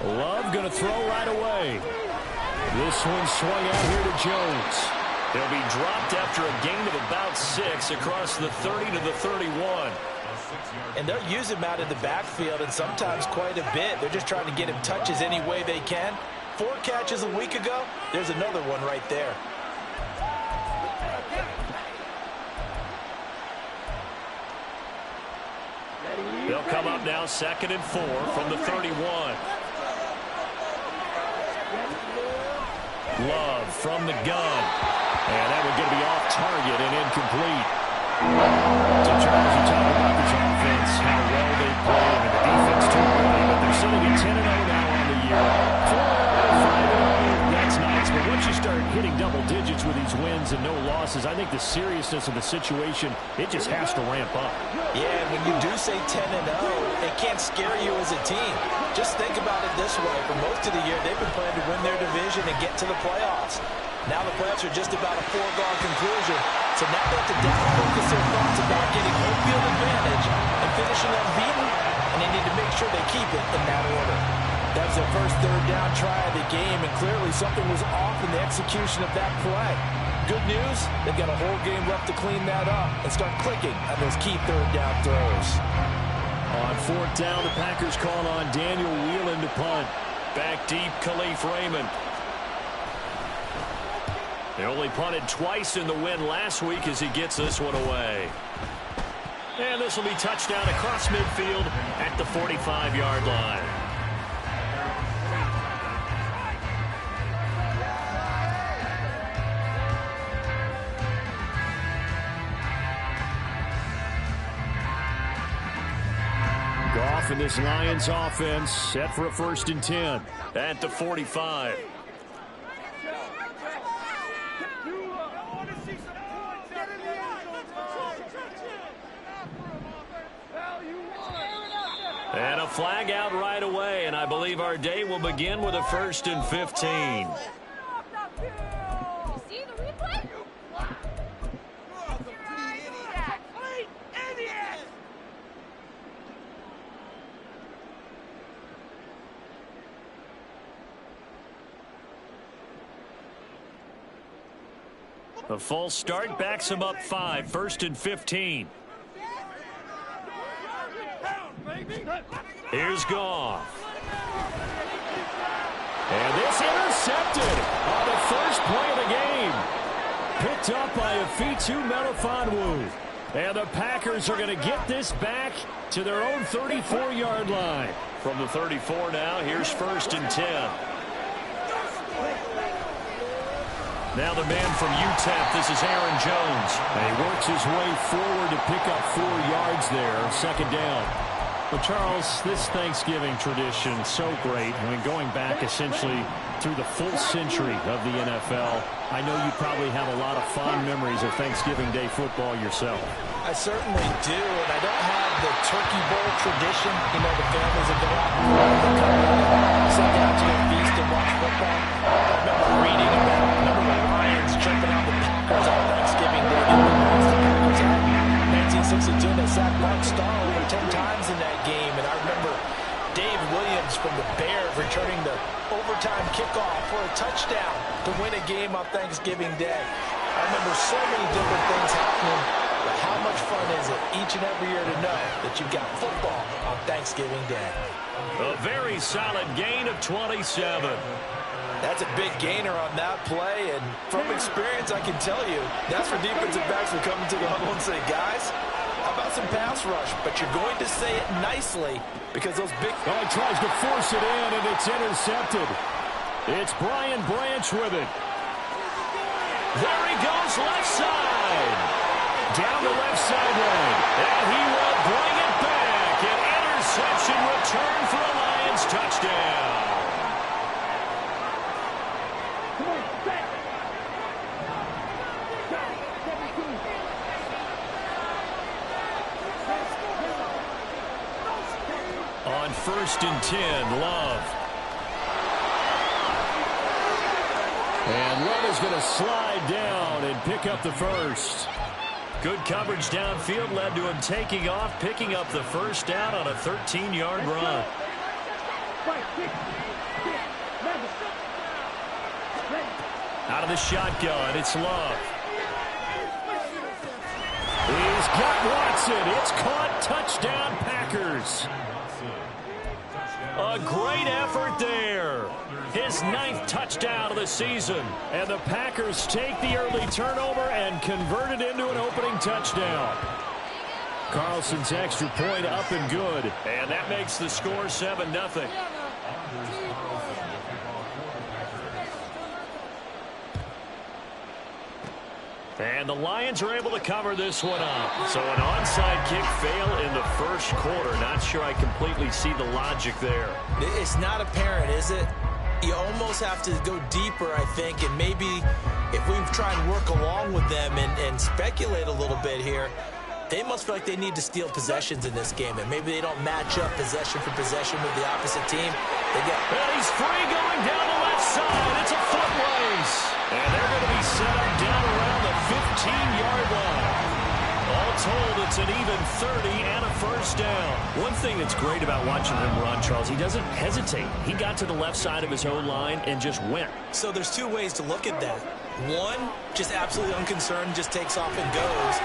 Love going to throw right away. This one swung out here to Jones. They'll be dropped after a gain of about 6 across the 30 to the 31. And they'll use him out in the backfield, and sometimes quite a bit. They're just trying to get him touches any way they can. 4 catches a week ago. There's another one right there. They'll come up now 2nd and 4 from the 31. Love from the gun. And that would get to be off target and incomplete. So Charles, you talk about this offense, how well they play, and the defense too early, but they're sitting at 10-0 now on the year. 4-5-0, that's nice, but once you start hitting double digits with these wins and no losses, I think the seriousness of the situation, it just has to ramp up. Yeah, when you do say 10-0, it can't scare you as a team. Just think about it this way. For most of the year, they've been playing to win their division and get to the playoffs. Now the playoffs are just about a foregone conclusion. So now they have to focus their thoughts about getting home field advantage and finishing unbeaten, and they need to make sure they keep it in that order. That was their first 3rd down try of the game, and clearly something was off in the execution of that play. Good news, they've got a whole game left to clean that up and start clicking on those key 3rd down throws. On 4th down, the Packers call on Daniel Whelan to punt. Back deep, Khalif Raymond. They only punted twice in the win last week as he gets this one away. And this will be touchdown across midfield at the 45-yard line. Goff and this Lions offense set for a 1st and 10 at the 45. And a flag out right away, and I believe our day will begin with a 1st and 15. A false start backs him up 5, 1st and 15. Here's Goff. And this intercepted on the first play of the game. Picked up by Afitu Melifonwu. And the Packers are going to get this back to their own 34-yard line. From the 34 now, here's 1st and 10. Now the man from UTEP, this is Aaron Jones. And he works his way forward to pick up 4 yards there, 2nd down. Well, Charles, this Thanksgiving tradition, so great. I mean, going back essentially through the full century of the NFL, I know you probably have a lot of fond memories of Thanksgiving Day football yourself. I certainly do, and I don't have the Turkey Bowl tradition. You know, the families that go out and sit down to a feast and watch football. I remember reading about the Lions jumping out the Packers on Thanksgiving Day. The Packers had 1962, they sacked Mark Starr over 10 times in that game, and I remember Dave Williams from the Bears returning the overtime kickoff for a touchdown to win a game on Thanksgiving Day. I remember so many different things happening, but how much fun is it each and every year to know that you've got football on Thanksgiving Day? A very solid gain of 27. That's a big gainer on that play, and from experience, I can tell you, that's for defensive backs who come into the huddle and say, guys, how about some pass rush? But you're going to say it nicely because those big... Oh, he tries to force it in, and it's intercepted. It's Brian Branch with it. There he goes, left side. Down the left sideline. And he will bring it back. An interception return for a Lions touchdown. On 1st and 10, Love. And Love is going to slide down and pick up the first. Good coverage downfield led to him taking off, picking up the first down on a 13-yard run. Out of the shotgun, it's Love. He's got Watson. It's caught. Touchdown, Packers. A great effort there. His 9th touchdown of the season. And the Packers take the early turnover and convert it into an opening touchdown. Carlson's extra point up and good. And that makes the score 7-0. And the Lions are able to cover this one up. So an onside kick fail in the first quarter. Not sure I completely see the logic there. It's not apparent, is it? You almost have to go deeper, I think, and maybe if we try and work along with them and speculate a little bit here, they must feel like they need to steal possessions in this game, and maybe they don't match up possession for possession with the opposite team. And he's free going down the left side. It's a foot race. And they're going to be set up down around the 15-yard line. All told, it's an even 30 and a first down. One thing that's great about watching him run, Charles, he doesn't hesitate. He got to the left side of his own line and just went. So there's two ways to look at that. One, just absolutely unconcerned, just takes off and goes.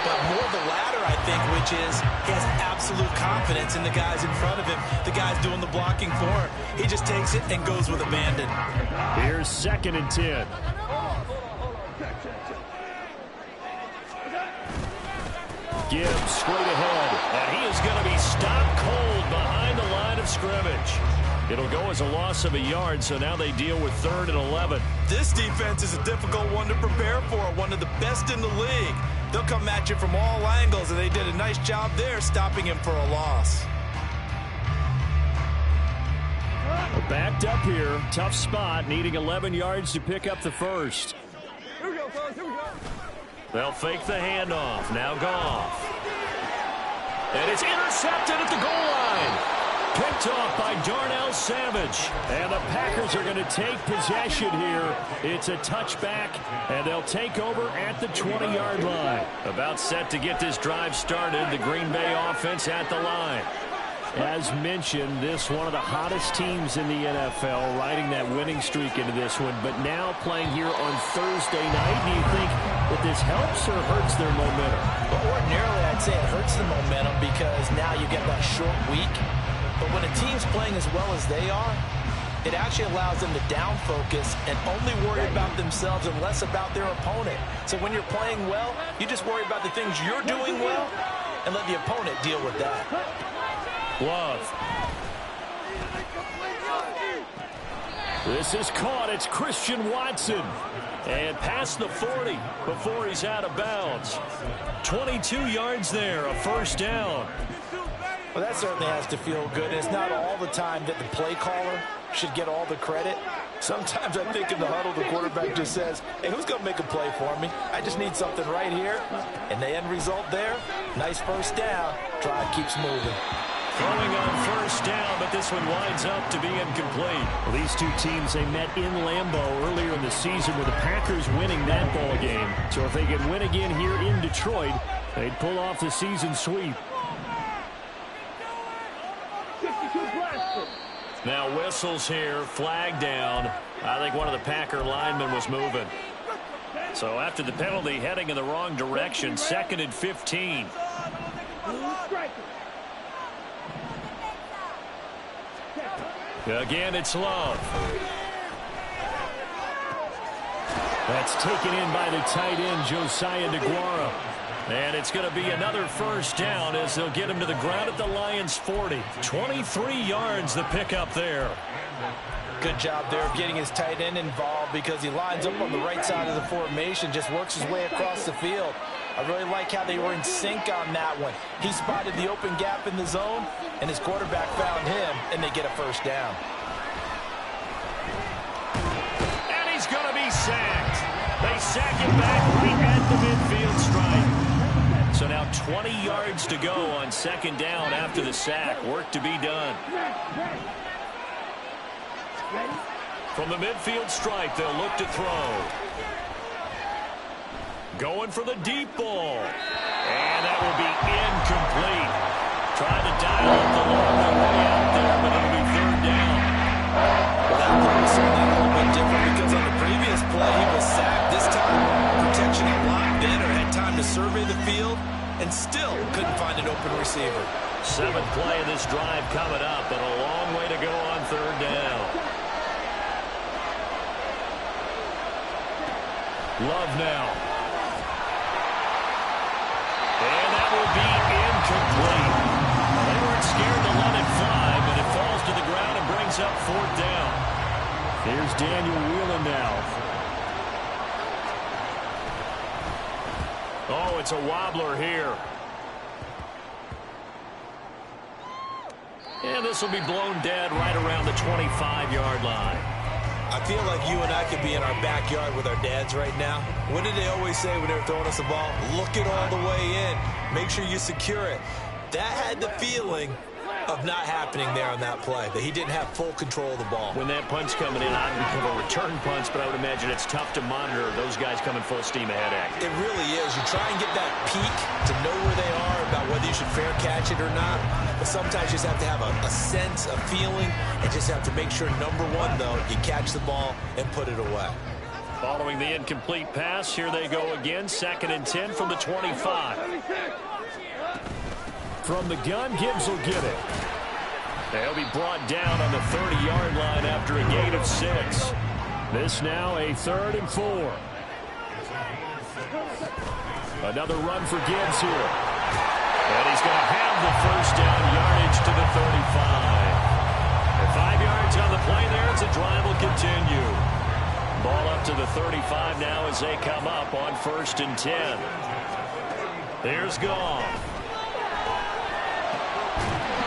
But more the latter, I think, which is he has absolute confidence in the guys in front of him, the guys doing the blocking for him. He just takes it and goes with abandon. Here's 2nd and 10. Gibbs straight ahead, and he is going to be stopped cold behind the line of scrimmage. It'll go as a loss of a yard, so now they deal with 3rd and 11. This defense is a difficult one to prepare for, one of the best in the league. They'll come at you from all angles, and they did a nice job there stopping him for a loss. Backed up here, tough spot, needing 11 yards to pick up the first. Here we go, fellas, here we go. They'll fake the handoff, now Goff. And it's intercepted at the goal line. Picked off by Darnell Savage. And the Packers are going to take possession here. It's a touchback, and they'll take over at the 20-yard line. About set to get this drive started, the Green Bay offense at the line. As mentioned, this one of the hottest teams in the NFL, riding that winning streak into this one, but now playing here on Thursday night. Do you think that this helps or hurts their momentum? Well, ordinarily, I'd say it hurts the momentum because now you get that short week. But when a team's playing as well as they are, it actually allows them to down focus and only worry about themselves and less about their opponent. So when you're playing well, you just worry about the things you're doing well and let the opponent deal with that. Love. This is caught. It's Christian Watson. And past the 40 before he's out of bounds. 22 yards there, a first down. Well, that certainly has to feel good. It's not all the time that the play caller should get all the credit. Sometimes I think in the huddle, the quarterback just says, hey, who's going to make a play for me? I just need something right here. And the end result there, nice first down. Drive keeps moving. Throwing on first down, but this one winds up to be incomplete. Well, these two teams, they met in Lambeau earlier in the season with the Packers winning that ball game. So if they can win again here in Detroit, they'd pull off the season sweep. Now whistles here, flag down. I think one of the Packer linemen was moving. So after the penalty, heading in the wrong direction, 2nd and 15. Again, it's Love. That's taken in by the tight end, Josiah DeGuara. And it's going to be another first down as they'll get him to the ground at the Lions' 40. 23 yards the pickup there. Good job there of getting his tight end involved because he lines up on the right side of the formation, just works his way across the field. I really like how they were in sync on that one. He spotted the open gap in the zone, and his quarterback found him, and they get a first down. And he's going to be sacked. They sack him back right at the midfield stripe. So now 20 yards to go on 2nd down after the sack. Work to be done. From the midfield stripe, they'll look to throw. Going for the deep ball. And that will be incomplete. Trying to dial up the long way out there, but it'll be third down. Well, that play was certainly a little bit different because on the previous play, he was sacked. This time, protection and block better, had time to survey the field, and still couldn't find an open receiver. Seventh play of this drive coming up, and a long way to go on third down. Love now. And that will be incomplete. They weren't scared to let it fly, but it falls to the ground and brings up fourth down. Here's Daniel Whelan now. Oh, it's a wobbler here. And this will be blown dead right around the 25-yard line. I feel like you and I could be in our backyard with our dads right now. What did they always say when they were throwing us the ball? Look it all the way in. Make sure you secure it. That had the feeling of not happening there on that play, that he didn't have full control of the ball. When that punch coming in, I'd become a return punch, but I would imagine it's tough to monitor those guys coming full steam ahead at you. It really is. You try and get that peek to know where they are, about whether you should fair catch it or not. But sometimes you just have to have a sense, a feeling, and just have to make sure, number one, though, you catch the ball and put it away. Following the incomplete pass, here they go again. 2nd and 10 from the 25. From the gun, Gibbs will get it. They'll be brought down on the 30-yard line after a gain of 6. This now a 3rd and 4. Another run for Gibbs here. And he's going to have the first down, yardage to the 35. And 5 yards on the play there as the drive will continue. Ball up to the 35 now as they come up on 1st and 10. There's Goff.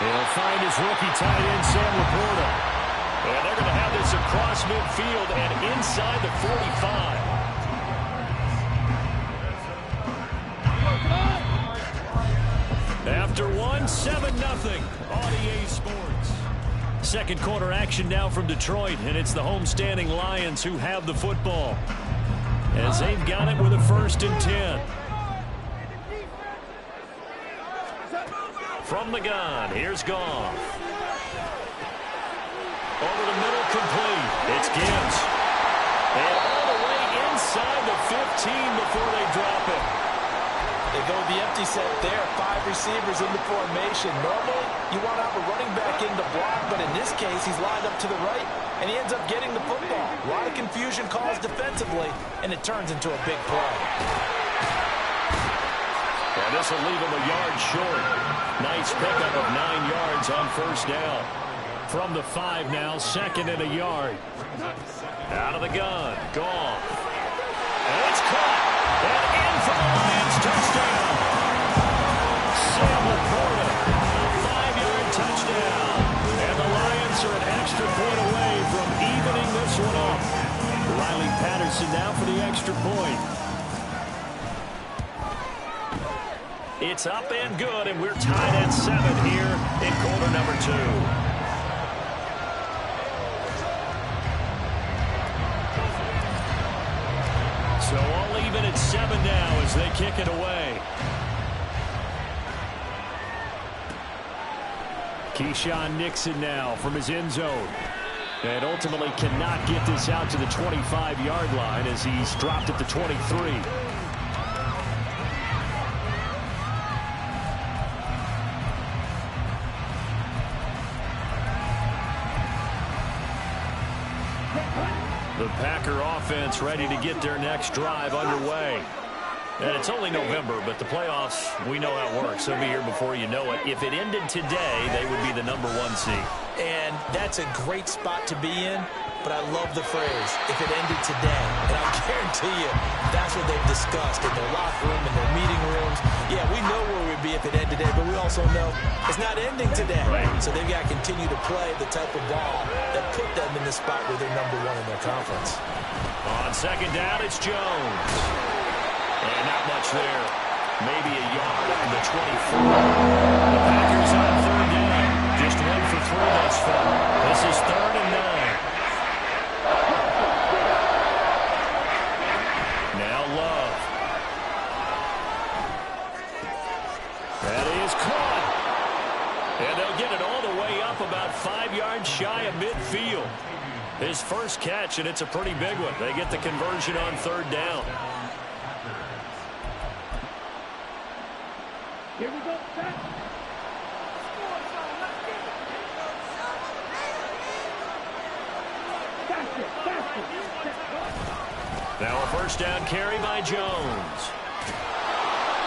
He'll find his rookie tight end, Sam Laporta. And they're going to have this across midfield and inside the 45. After one, 7-0 on EA Sports. Second quarter action now from Detroit, and it's the homestanding Lions who have the football, as they've got it with a 1st and 10. From the gun, here's Goff. Over the middle, complete. It's Gibbs. And all the way inside the 15 before they drop it. They go with the empty set there. 5 receivers in the formation. Normally, you want to have a running back in the block, but in this case, he's lined up to the right, and he ends up getting the football. A lot of confusion caused defensively, and it turns into a big play. And this will leave him a yard short. Nice pickup of 9 yards on 1st down. From the 5 now, 2nd and a yard. Out of the gun, Goff. And it's caught. And in for the Lions, touchdown. Sam Laporta, a 5-yard touchdown. And the Lions are an extra point away from evening this one up. Riley Patterson now for the extra point. It's up and good, and we're tied at 7 here in quarter number 2. So all even at 7 now as they kick it away. Keyshawn Nixon now from his end zone. And ultimately cannot get this out to the 25-yard line as he's dropped at the 23. The Packer offense ready to get their next drive underway. And it's only November, but the playoffs, we know how it works. They'll be here before you know it. If it ended today, they would be the number 1 seed. And that's a great spot to be in, but I love the phrase, if it ended today. And I guarantee you, that's what they've discussed in their locker room, in their meeting rooms. Yeah, we know where we'd be if it ended today, but we also know it's not ending today. Right. So they've got to continue to play the type of ball that put them in the spot where they're number 1 in their conference. On 2nd down, it's Jones. And not much there. Maybe a yard on the 24. The Packers on 3rd down. Just 1 for 3 thus far. This is 3rd and 9. Now Love. And they'll get it all the way up about 5 yards shy of midfield. His first catch, and it's a pretty big one. They get the conversion on 3rd down. Here we go, set. Now a 1st down carry by Jones.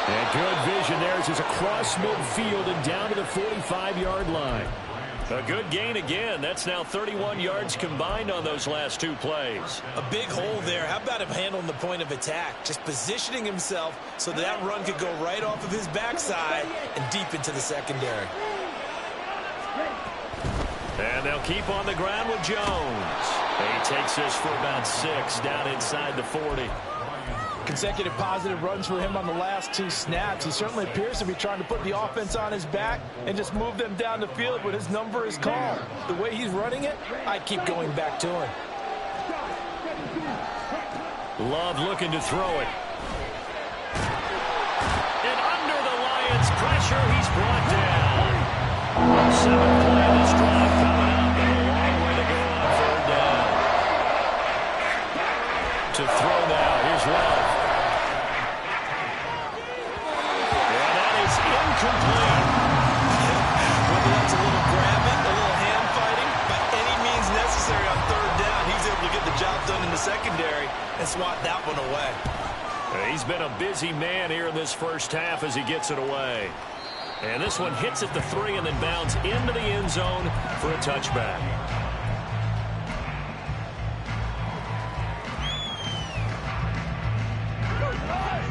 And good vision there as he's across midfield and down to the 45-yard line. A good gain again. That's now 31 yards combined on those last 2 plays. A big hole there. How about him handling the point of attack? Just positioning himself so that run could go right off of his backside and deep into the secondary. And they'll keep on the ground with Jones. He takes this for about 6 down inside the 40. Consecutive positive runs for him on the last 2 snaps. He certainly appears to be trying to put the offense on his back and just move them down the field when his number is called. The way he's running it, I keep going back to him. Love looking to throw it. And under the Lions' pressure, he's brought down. 7th play of this drive coming up, and a long way to go on 3rd down. To throw now, here's Love. Incomplete. Whether that's a little grabbing, a little hand fighting, by any means necessary on 3rd down, he's able to get the job done in the secondary and swat that one away. He's been a busy man here in this first half as he gets it away. And this one hits at the 3 and then bounds into the end zone for a touchback.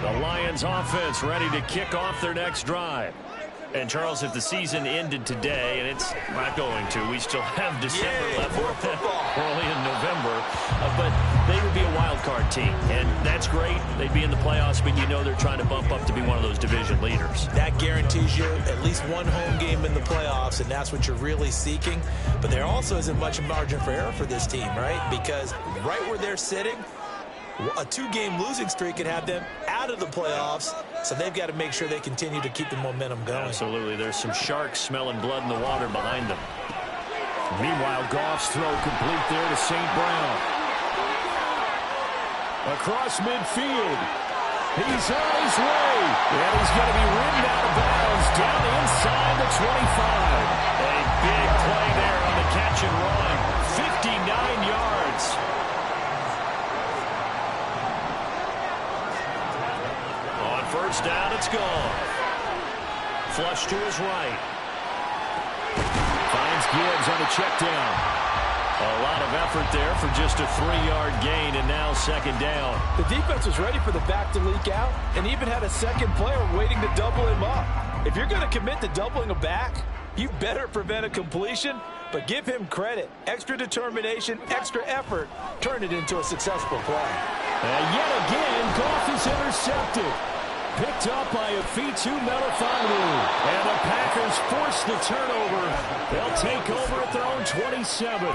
The Lions offense ready to kick off their next drive. And, Charles, if the season ended today, and it's not going to, we still have December left. We're only in November. But they would be a wild card team. And that's great. They'd be in the playoffs, but you know they're trying to bump up to be one of those division leaders. That guarantees you at least one home game in the playoffs, and that's what you're really seeking. But there also isn't much margin for error for this team, right? Because right where they're sitting, a 2-game losing streak could have them out of the playoffs, so they've got to make sure they continue to keep the momentum going. Absolutely. There's some sharks smelling blood in the water behind them. Meanwhile, Goff's throw complete there to St. Brown. Across midfield. He's on his way. And he's going to be ridden out of bounds down inside the 25. A big play there on the catch and run. 59 yards. On 1st down, it's gone. Flush to his right. Finds Gibbs on the check down. A lot of effort there for just a 3-yard gain, and now 2nd down. The defense was ready for the back to leak out and even had a second player waiting to double him up. If you're going to commit to doubling a back, you better prevent a completion, but give him credit. Extra determination, extra effort, turn it into a successful play. And yet again, Goff is intercepted. Picked up by Afitu Melifonwu. And the Packers force the turnover. They'll take over at their own 27.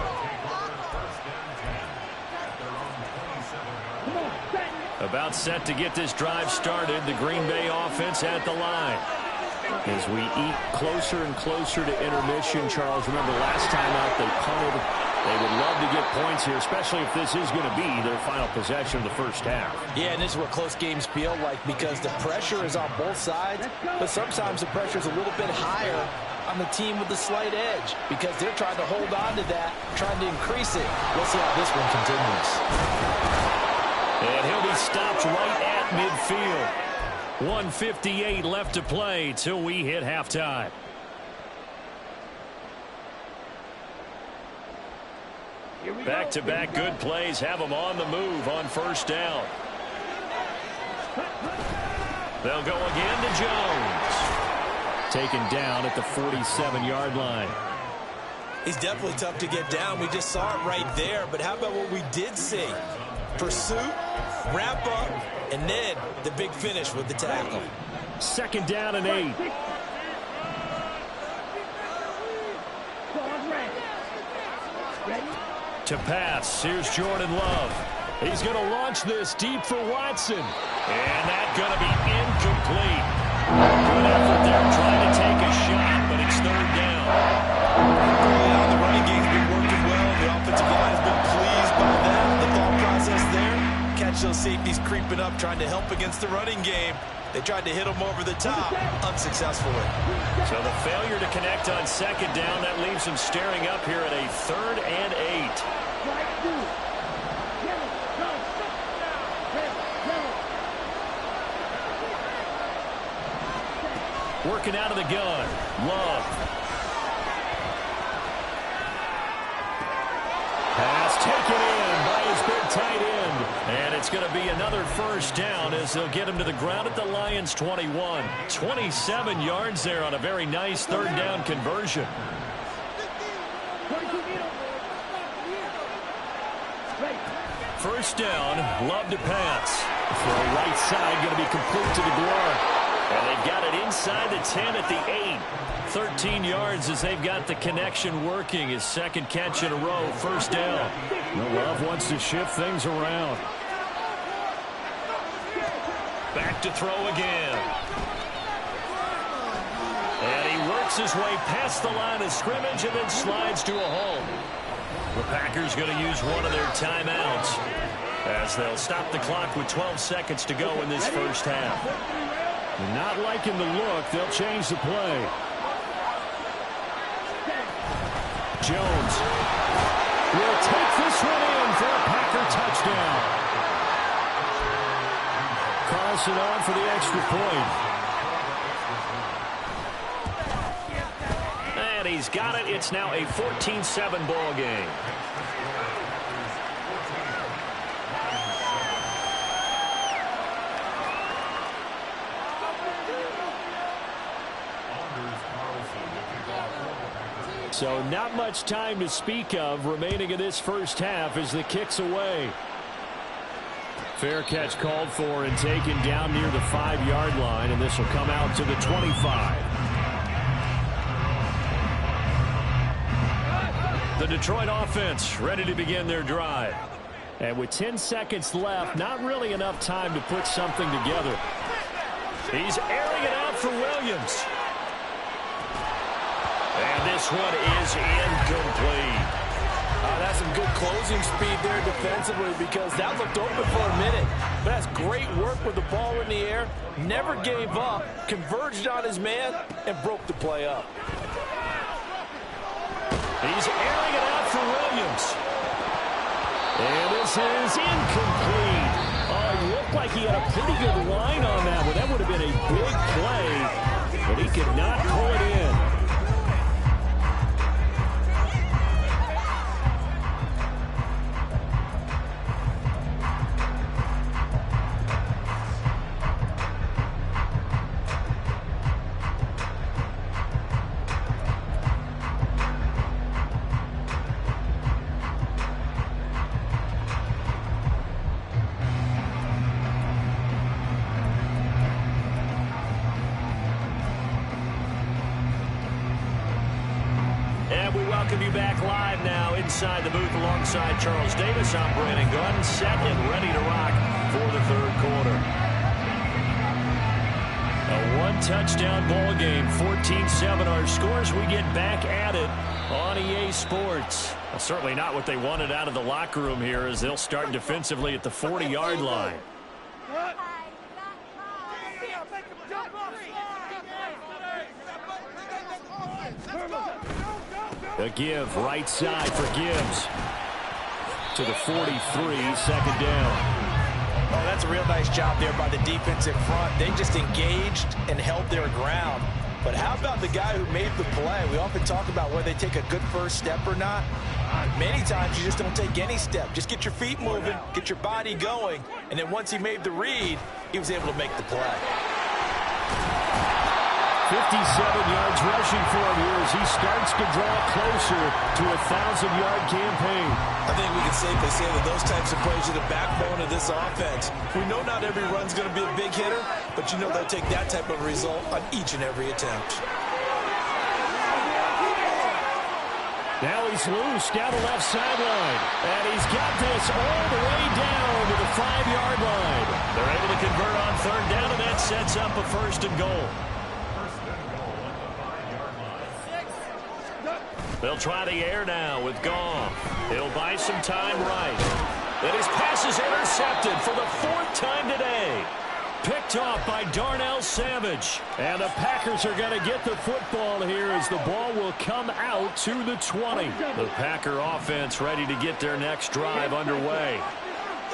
About set to get this drive started. The Green Bay offense at the line. As we eat closer and closer to intermission, Charles, remember last time out they punted. They would love to get points here, especially if this is going to be their final possession of the first half. Yeah, and this is what close games feel like because the pressure is on both sides, but sometimes the pressure is a little bit higher on the team with the slight edge because they're trying to hold on to that, trying to increase it. Let's see how this one continues. And he'll be stopped right at midfield. 1:58 left to play till we hit halftime. Back-to-back good plays have them on the move on 1st down. They'll go again to Jones. Taken down at the 47-yard line. He's definitely tough to get down. We just saw it right there. But how about what we did see? Pursuit, wrap up, and then the big finish with the tackle. 2nd down and 8. To pass, here's Jordan Love. He's going to launch this deep for Watson. And that's going to be incomplete. Good effort there trying to take a shot, but it's 3rd down. creeping up, trying to help against the running game. They tried to hit him over the top, unsuccessfully. So the failure to connect on second down, that leaves him staring up here at a 3rd and 8. Working out of the gun. Love. Pass taken in by his big tight end. And it's going to be another first down as they'll get him to the ground at the Lions' 21. 27 yards there on a very nice 3rd down conversion. First down, Love to pass. Throw right side, going to be complete to the Guard. And they've got it inside the 10 at the 8. 13 yards as they've got the connection working. His second catch in a row, first down. Love wants to shift things around. Back to throw again. And he works his way past the line of scrimmage and then slides to a halt. The Packers going to use one of their timeouts as they'll stop the clock with 12 seconds to go in this first half. Not liking the look, they'll change the play. Jones will take this one in for a Packer touchdown. Carlson on for the extra point. And he's got it. It's now a 14-7 ball game. So not much time to speak of remaining in this first half as the kick's away. Fair catch called for and taken down near the 5-yard line, and this will come out to the 25. The Detroit offense ready to begin their drive. And with 10 seconds left, not really enough time to put something together. He's airing it out for Williams. And this one is incomplete. That's some good closing speed there defensively because that looked open for a minute. But that's great work with the ball in the air. Never gave up, converged on his man, and broke the play up. He's airing it out for Williams. And this is incomplete. Oh, it looked like he had a pretty good line on that one. That would have been a big play, but he could not pull it in. Welcome you back live now inside the booth alongside Charles Davis. I'm Brandon Gunn, set and ready to rock for the third quarter. A one-touchdown ball game, 14-7 our scores. We get back at it on EA Sports. Well, certainly not what they wanted out of the locker room here as they'll start defensively at the 40-yard line. A give right side for Gibbs to the 43, second down. Oh, that's a real nice job there by the defensive front. They just engaged and held their ground. But how about the guy who made the play? We often talk about whether they take a good first step or not. Many times you just don't take any step. Just get your feet moving, get your body going, and then once he made the read, he was able to make the play. 57 yards rushing for him here as he starts to draw closer to a 1,000-yard campaign. I think we can safely say that those types of plays are the backbone of this offense. We know not every run's going to be a big hitter, but you know they'll take that type of result on each and every attempt. Now he's loose down the left sideline. And he's got this all the way down to the 5-yard line. They're able to convert on third down, and that sets up a first and goal. They'll try the air now with Goff. He'll buy some time right. And his pass is intercepted for the 4th time today. Picked off by Darnell Savage. And the Packers are going to get the football here as the ball will come out to the 20. The Packer offense ready to get their next drive underway.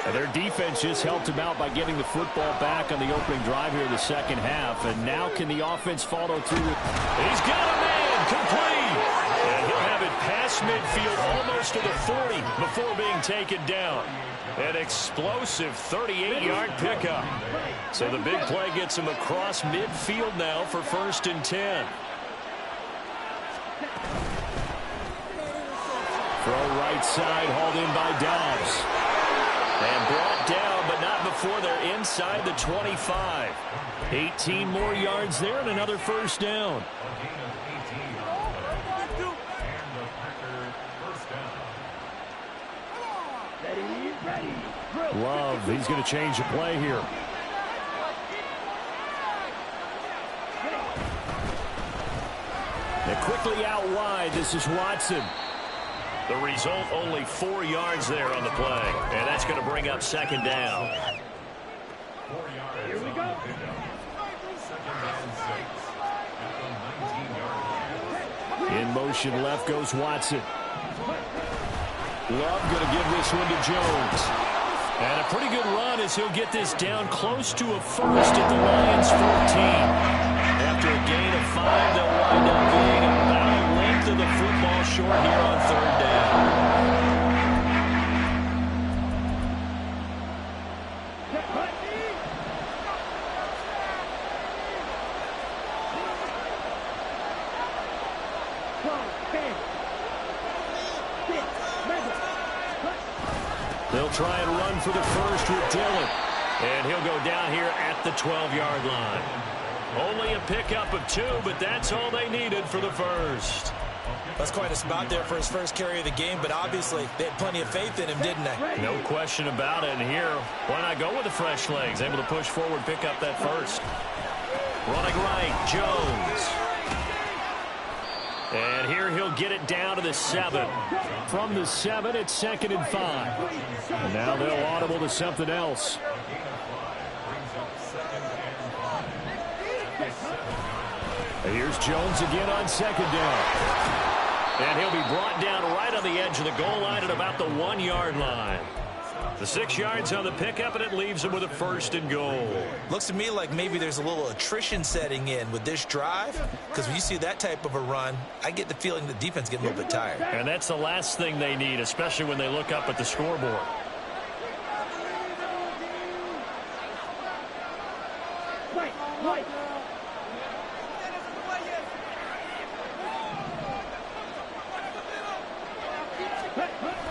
And their defense just helped him out by getting the football back on the opening drive here in the second half. And now can the offense follow through? He's got a man complete. And he'll have it past midfield almost to the 40 before being taken down. An explosive 38-yard pickup. So the big play gets him across midfield now for 1st and 10. Throw right side, hauled in by Dobbs. And brought down, but not before they're inside the 25. 18 more yards there and another 1st down. Love, he's going to change the play here. And quickly out wide, this is Watson. The result, only 4 yards there on the play. And that's going to bring up 2nd down. Here we go. In motion left goes Watson. Love going to give this one to Jones. And a pretty good run as he'll get this down close to a 1st at the Lions 14. After a gain of 5, they'll wind up being about a length of the football short here on 3rd down. They'll try and run for the 1st with Dillon. And he'll go down here at the 12-yard line. Only a pickup of 2, but that's all they needed for the 1st. That's quite a spot there for his first carry of the game, but obviously they had plenty of faith in him, didn't they? No question about it. And here, why not go with the fresh legs? Able to push forward, pick up that 1st. Running right, Jones. And here he'll get it down to the 7. From the 7, it's 2nd and 5. And now they'll audible to something else. And here's Jones again on 2nd down. And he'll be brought down right on the edge of the goal line at about the 1-yard line. The 6 yards on the pickup, and it leaves him with a 1st and goal. Looks to me like maybe there's a little attrition setting in with this drive, because when you see that type of a run, I get the feeling the defense getting a little bit tired. And that's the last thing they need, especially when they look up at the scoreboard. Right.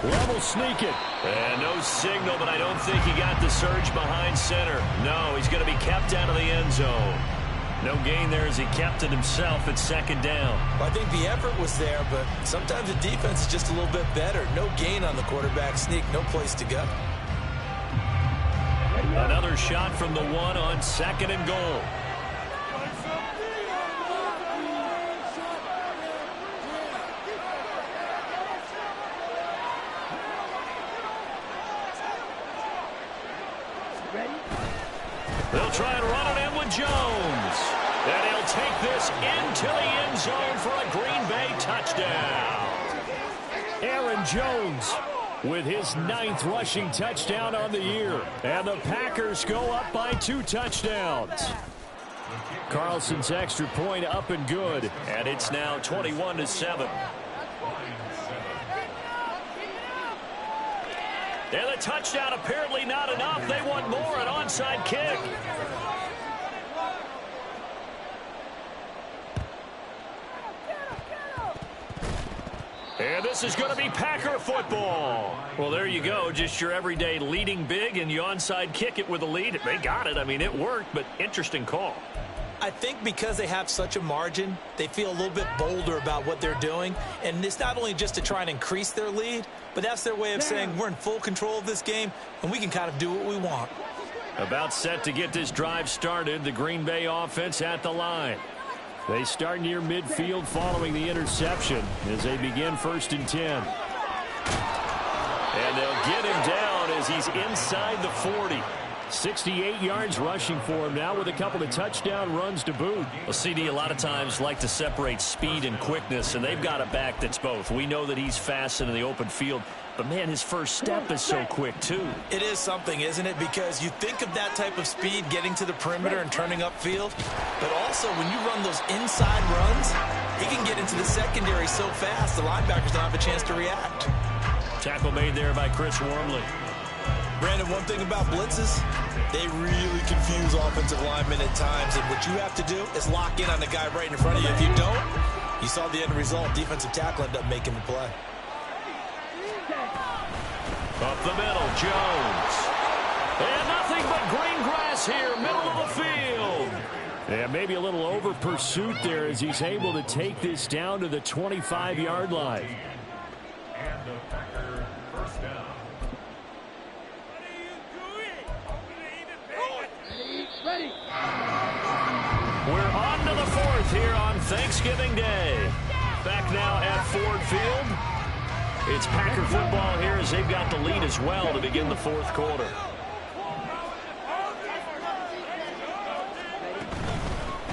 Level sneak it. And no signal, but I don't think he got the surge behind center. No, he's going to be kept out of the end zone. No gain there as he kept it himself at 2nd down. Well, I think the effort was there, but sometimes the defense is just a little bit better. No gain on the quarterback sneak, no place to go. Another shot from the 1 on 2nd and goal. They'll try and run it in with Jones. And he'll take this into the end zone for a Green Bay touchdown. Aaron Jones with his 9th rushing touchdown on the year. And the Packers go up by 2 touchdowns. Carlson's extra point up and good. And it's now 21-7. And the touchdown apparently not enough. They want more, an onside kick. And this is going to be Packer football. Well, there you go. Just your everyday leading big, and you onside kick it with a lead. They got it. I mean, it worked, but interesting call. I think because they have such a margin, they feel a little bit bolder about what they're doing. And it's not only just to try and increase their lead, but that's their way of saying we're in full control of this game, and we can kind of do what we want. About set to get this drive started, the Green Bay offense at the line. They start near midfield following the interception as they begin 1st and 10. And they'll get him down down as he's inside the 40. 68 yards rushing for him now with a couple of touchdown runs to boot. Well, CD a lot of times like to separate speed and quickness, and they've got a back that's both. We know that he's fast in the open field, but, man, his first step is so quick, too. It is something, isn't it? Because you think of that type of speed getting to the perimeter and turning upfield, but also when you run those inside runs, he can get into the secondary so fast the linebackers don't have a chance to react. Tackle made there by Chris Wormley. Brandon, one thing about blitzes, they really confuse offensive linemen at times, and what you have to do is lock in on the guy right in front of you. If you don't, you saw the end result. Defensive tackle ended up making the play. Up the middle, Jones. And nothing but green grass here, middle of the field. And maybe a little over pursuit there as he's able to take this down to the 25-yard line. We're on to the fourth here on Thanksgiving Day. Back now at Ford Field. It's Packer football here as they've got the lead as well to begin the fourth quarter.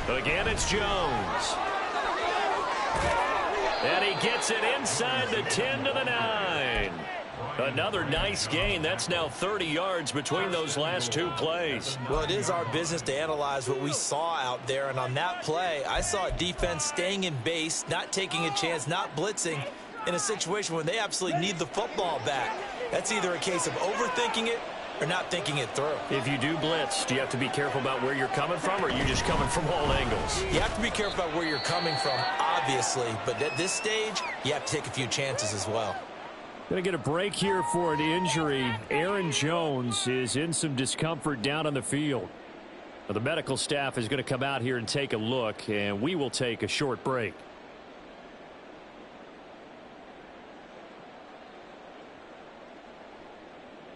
Again, it's Jones. And he gets it inside the 10 to the 9. Another nice gain. That's now 30 yards between those last two plays. Well, it is our business to analyze what we saw out there. And on that play, I saw a defense staying in base, not taking a chance, not blitzing in a situation where they absolutely need the football back. That's either a case of overthinking it or not thinking it through. If you do blitz, do you have to be careful about where you're coming from, or are you just coming from all angles? You have to be careful about where you're coming from, obviously. But at this stage, you have to take a few chances as well. Going to get a break here for an injury. Aaron Jones is in some discomfort down on the field. Well, the medical staff is going to come out here and take a look, and we will take a short break.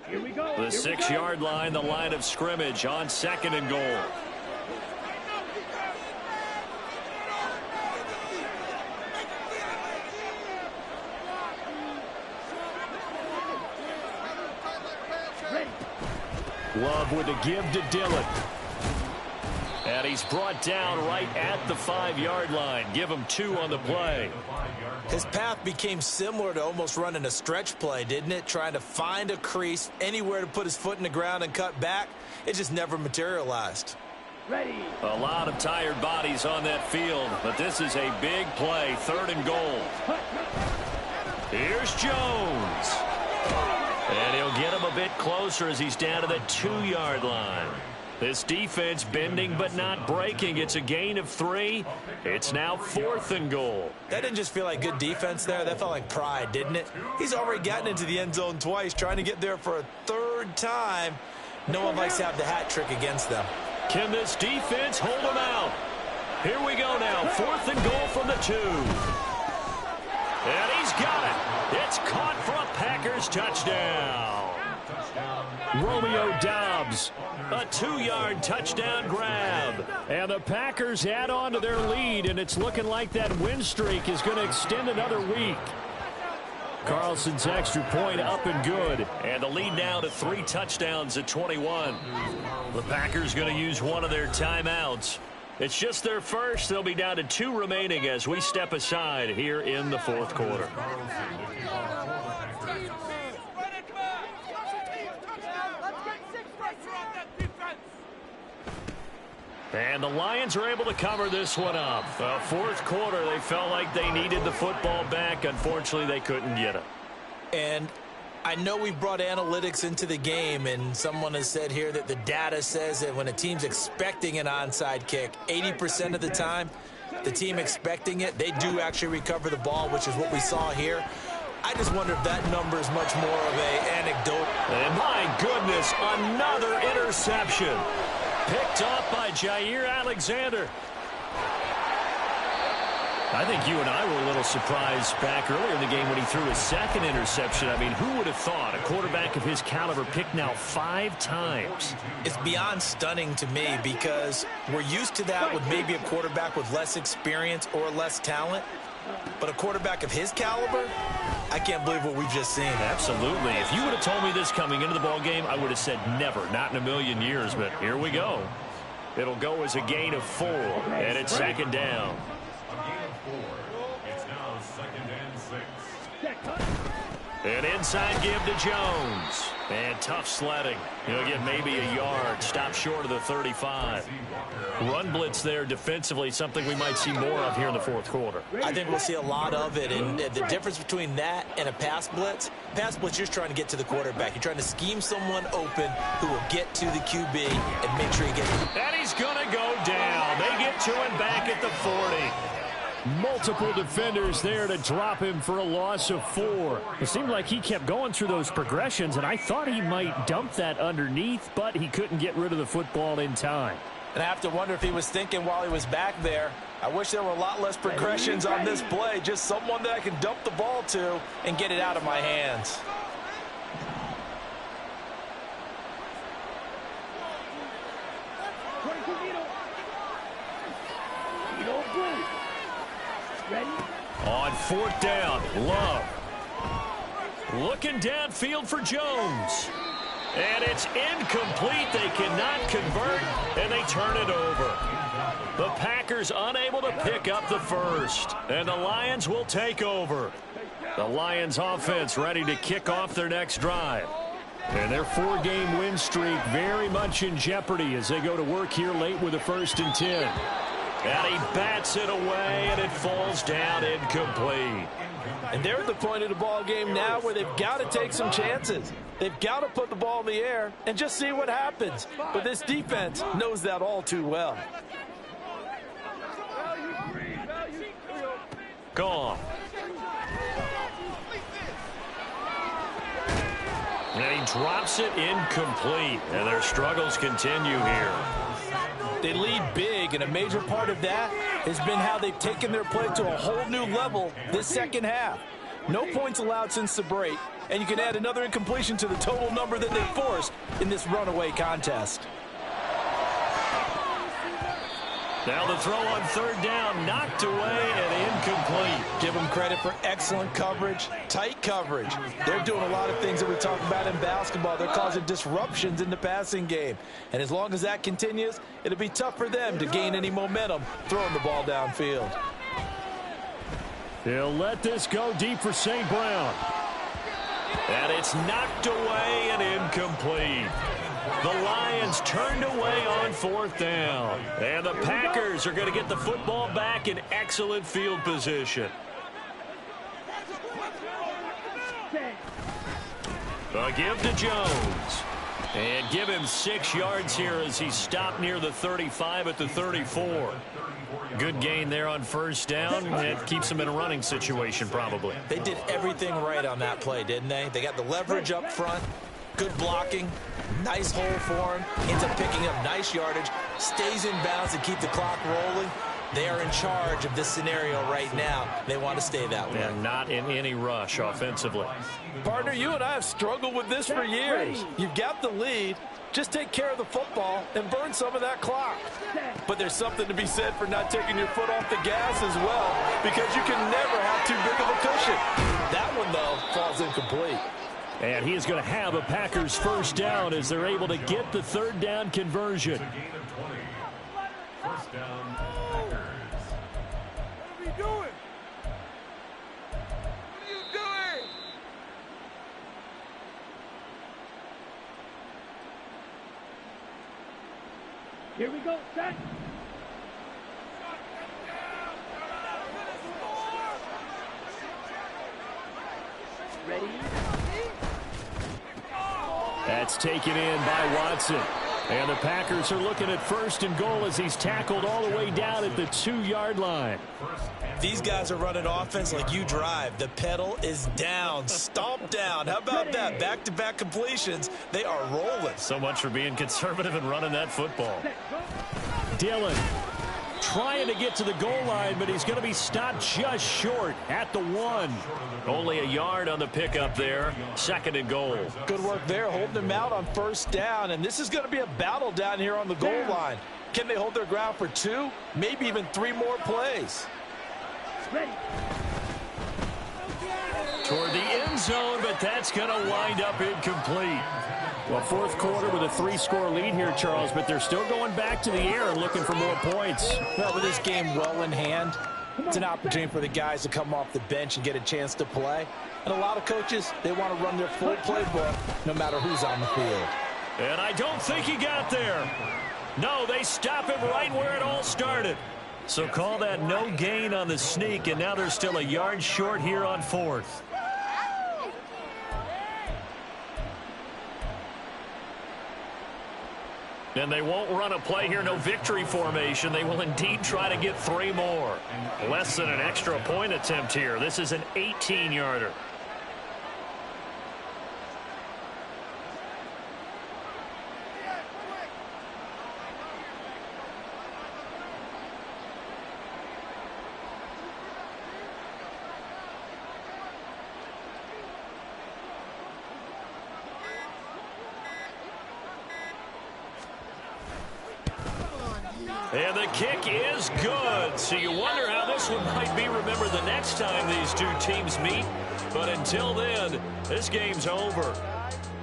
Here we go. The 6-yard line, the line of scrimmage on 2nd and goal. Love with a give to Dillon. And he's brought down right at the 5-yard line. Give him 2 on the play. His path became similar to almost running a stretch play, didn't it? Trying to find a crease, anywhere to put his foot in the ground and cut back. It just never materialized. Ready. A lot of tired bodies on that field, but this is a big play, 3rd and goal. Here's Jones. And he'll get him a bit closer as he's down to the 2-yard line. This defense bending but not breaking. It's a gain of 3. It's now 4th and goal. That didn't just feel like good defense there. That felt like pride, didn't it? He's already gotten into the end zone twice, trying to get there for a 3rd time. No one likes to have the hat trick against them. Can this defense hold him out? Here we go now. 4th and goal from the 2. And he's got it. It's caught for a Packers touchdown. Romeo Doubs, a 2-yard touchdown grab. And the Packers add on to their lead, and it's looking like that win streak is going to extend another week. Carlson's extra point up and good. And the lead now to 3 touchdowns at 21. The Packers going to use one of their timeouts. It's just their first. They'll be down to 2 remaining as we step aside here in the 4th quarter. And the Lions are able to cover this one up. 4th quarter, they felt like they needed the football back. Unfortunately, they couldn't get it. And I know we brought analytics into the game, and someone has said here that the data says that when a team's expecting an onside kick, 80% of the time, the team expecting it, they do actually recover the ball, which is what we saw here. I just wonder if that number is much more of an anecdote. And my goodness, another interception. Picked off by Jair Alexander. I think you and I were a little surprised back earlier in the game when he threw his 2nd interception. I mean, who would have thought a quarterback of his caliber picked now 5 times? It's beyond stunning to me because we're used to that with maybe a quarterback with less experience or less talent. But a quarterback of his caliber, I can't believe what we've just seen. Absolutely. If you would have told me this coming into the ball game, I would have said never, not in a million years. But here we go. It'll go as a gain of 4, and it's second down. It's now second and 6. An inside give to Jones. And tough sledding. He'll get maybe a yard. Stop short of the 35. Run blitz there defensively, something we might see more of here in the fourth quarter. I think we'll see a lot of it. And the difference between that and a pass blitz, you're just trying to get to the quarterback. You're trying to scheme someone open who will get to the QB and make sure he gets it. And he's going to go down. They get to him back at the 40. Multiple defenders there to drop him for a loss of 4. It seemed like he kept going through those progressions, and I thought he might dump that underneath, but he couldn't get rid of the football in time. And I have to wonder if he was thinking while he was back there, I wish there were a lot less progressions on this play, just someone that I can dump the ball to and get it out of my hands. On 4th down, Love. Looking downfield for Jones. And it's incomplete. They cannot convert, and they turn it over. The Packers unable to pick up the first, and the Lions will take over. The Lions offense ready to kick off their next drive. And their 4-game win streak very much in jeopardy as they go to work here late with a 1st and 10. And he bats it away, and it falls down incomplete. And they're at the point of the ball game now where they've got to take some chances. They've got to put the ball in the air and just see what happens. But this defense knows that all too well. Gone. And he drops it incomplete. And their struggles continue here. They lead big, and a major part of that has been how they've taken their play to a whole new level this second half. No points allowed since the break, and you can add another incompletion to the total number that they forced in this runaway contest. Now the throw on 3rd down, knocked away and incomplete. Give them credit for excellent coverage, tight coverage. They're doing a lot of things that we talk about in basketball. They're causing disruptions in the passing game. And as long as that continues, it'll be tough for them to gain any momentum throwing the ball downfield. They'll let this go deep for St. Brown. And it's knocked away and incomplete. The Lions turned away on 4th down. And the Packers are going to get the football back in excellent field position. A give to Jones. And give him 6 yards here as he stopped near the 35 at the 34. Good gain there on 1st down. It keeps them in a running situation probably. They did everything right on that play, didn't they? They got the leverage up front. Good blocking, nice hole for him, ends up picking up nice yardage, stays in bounds to keep the clock rolling. They are in charge of this scenario right now. They want to stay that way. And not in any rush offensively. Partner, you and I have struggled with this for years. You've got the lead. Just take care of the football and burn some of that clock. But there's something to be said for not taking your foot off the gas as well, because you can never have too big of a cushion. That one, though, falls incomplete. And he is going to have a Packers 1st down as they're able to get the 3rd down conversion. 1st down, Packers. What are you doing? What are you doing? Here we go, set. Ready? That's taken in by Watson. And the Packers are looking at 1st and goal as he's tackled all the way down at the 2-yard line. These guys are running offense like you drive. The pedal is down, stomped down. How about that? Back-to-back completions. They are rolling. So much for being conservative and running that football. Dillon trying to get to the goal line, but he's going to be stopped just short at the 1. Only a yard on the pickup there. 2nd and goal. Good work there, holding them out on 1st down. And this is going to be a battle down here on the goal line. Can they hold their ground for 2, maybe even 3 more plays? Ready. toward the end zone, but that's going to wind up incomplete. Well, fourth quarter with a 3-score lead here, Charles, but they're still going back to the air and looking for more points. Well, with this game well in hand, it's an opportunity for the guys to come off the bench and get a chance to play. And a lot of coaches, they want to run their full playbook no matter who's on the field. And I don't think he got there. No, they stop him right where it all started. So call that no gain on the sneak, and now they're still a yard short here on fourth. And they won't run a play here, no victory formation. They will indeed try to get 3 more. Less than an extra point attempt here. This is an 18-yarder. And the kick is good. So you wonder how this one might be remembered the next time these two teams meet. But until then, this game's over.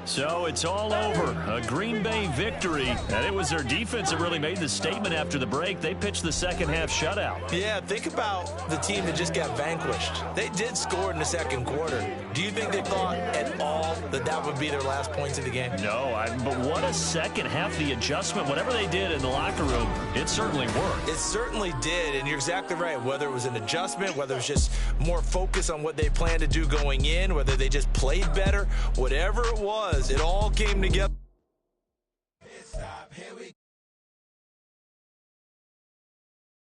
So it's all over. A Green Bay victory. And it was their defense that really made the statement after the break. They pitched the second half shutout. Yeah, think about the team that just got vanquished. They did score in the second quarter. Do you think they thought at all that that would be their last points of the game? No, but what a second half. The adjustment, whatever they did in the locker room, it certainly worked. It certainly did, and you're exactly right. Whether it was an adjustment, whether it was just more focus on what they planned to do going in, whether they just played better, whatever it was, it all came together.